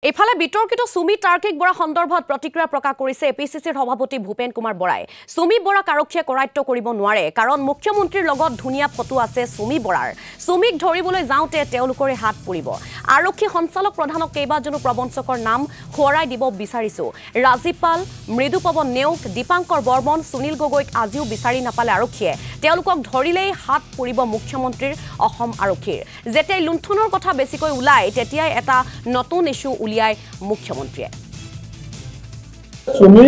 এফালে বিতৰ্কিত সুমি তাৰ্কিক বৰা সন্দৰ্ভত প্ৰতিক্ৰিয়া প্ৰকাশ কৰিছে এপিচিচিৰ সভাপতি ভূপেন কুমাৰ বৰাই। সুমি বৰাক আৰক্ষীয়ে কৰায়ত্ব কৰিব নোৱাৰে কাৰণ মুখ্যমন্ত্ৰীৰ লগত ধুনীয়া ফটো আছে সুমি বৰাৰ। সুমিক ধৰিবলৈ যাওঁতে তেওঁলোকৰে হাত পৰিব। আৰক্ষী সঞ্চালক প্ৰধানক কেইবাজনো প্ৰবঞ্চকৰ নাম সোঁৱৰাই দিব বিচাৰিছো। ৰাজীৱ পাল, মৃদু পৱন নেওগ, দীপাংকৰ বৰ্মন, সুনীল গগৈক আজিও বিচাৰি নাপালে আৰক্ষীয়ে। তেওঁলোকক ধৰিলেই হাত পৰিব মুখ্যমন্ত্ৰীৰ অসম আৰক্ষীৰ। যেতিয়াই লুণ্ঠনৰ কথা বেছিকৈ ওলাই তেতিয়াই এটা নতুন ইস্যু উলিয়াই মুখ্যমন্ত্ৰীয়ে। সুমি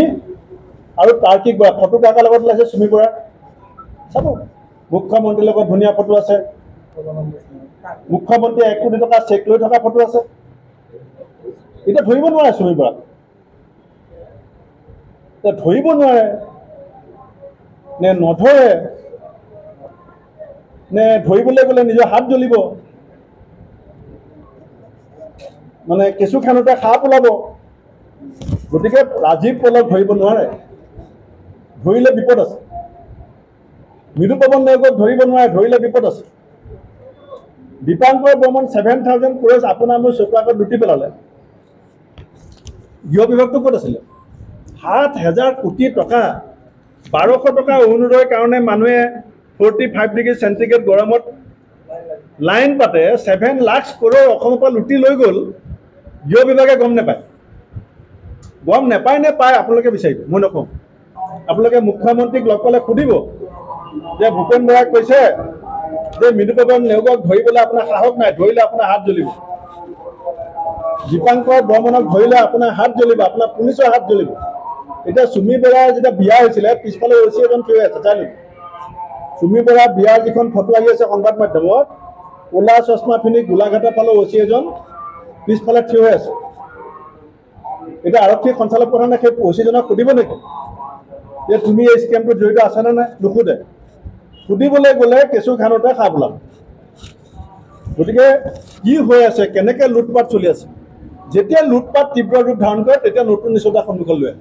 আৰু তাৰ্কিক বৰা ফটো কাকাৰ লগত ওলাইছে সুমি বৰা চাব। মুখ্যমন্ত্ৰীৰ লগত ধুনীয়া ফটো আছে। মুখ্যমন্ত্ৰীয়ে 1 কোটি টকা চেক লৈ থকা ফটো আছে। এতিয়া ধৰিব নোৱাৰে সুমি বৰা, ধৰিব নোৱাৰে নে নধৰে নে ধৰিবলৈ গ'লে নিজৰ হাত জ্বলিব, মানে কেঁচু খানোতে সাপ ওলাব। গতিকে ৰাজীৱ পলক ধৰিব নোৱাৰে, ধৰিলে বিপদ আছে। মৃদু পৱন নেওগক ধৰিব নোৱাৰে, ধৰিলে বিপদ আছে। দীপাংকৰ বৰ্মন 7,000 ক্ৰ'ৰ্ছ আপোনাৰ মোৰ চকুৰ আগত লুটি পেলালে। গৃহ বিভাগটো ক'ত আছিলে? 7,000 কোটি টকা, 1200 টকা অৰুণোদয়ৰ কাৰণে মানুহে 45 ডিগ্ৰী চেণ্টিগ্ৰেড গৰমত লাইন পাতে। 7 লাখ ক্ৰ'ৰ অসমৰ পৰা লুটি লৈ গ'ল। গৃহ বিভাগে গম নাপায়। গম নাপায় নে পায় আপোনালোকে বিচাৰিব, মই নকওঁ। আপোনালোকে মুখ্যমন্ত্ৰীক লগ পালে সুধিব যে ভূপেন বৰাই কৈছে যে মৃদু পৱন নেওগক ধৰিবলৈ আপোনাৰ সাহস নাই, ধৰিলে আপোনাৰ হাত জ্বলিব। দীপাংকৰ বৰ্মনক ধৰিলে আপোনাৰ হাত জ্বলিব, আপোনাৰ পুলিচৰ হাত জ্বলিব। এতিয়া সুমি বৰাৰ যেতিয়া বিয়া হৈছিলে পিছফালে ৰছী এজন থিয় হৈ আছে জানি। সুমি বৰাৰ বিয়াৰ যিখন ফটো আহি আছে সংবাদ মাধ্যমত, ক'লা চশমা পিন্ধি গোলাঘাটৰ ফালে ৰছী এজন পিছফালে থিয় হৈ আছে। এতিয়া আৰক্ষী সঞ্চালক প্ৰধানে সেই অচিজনক সুধিব নেকি যে তুমি এই স্কেমটোত জড়িত আছা নে নাই? নুসুধে। সুধিবলৈ গ'লে কেঁচু খানোতে সাপ ওলাব। গতিকে কি হৈ আছে, কেনেকৈ লুটপাট চলি আছে, যেতিয়া লুটপাট তীব্ৰ ৰূপ ধাৰণ কৰে তেতিয়া নতুন নিশ্চয়তা সন্মুখত লৈ আহে।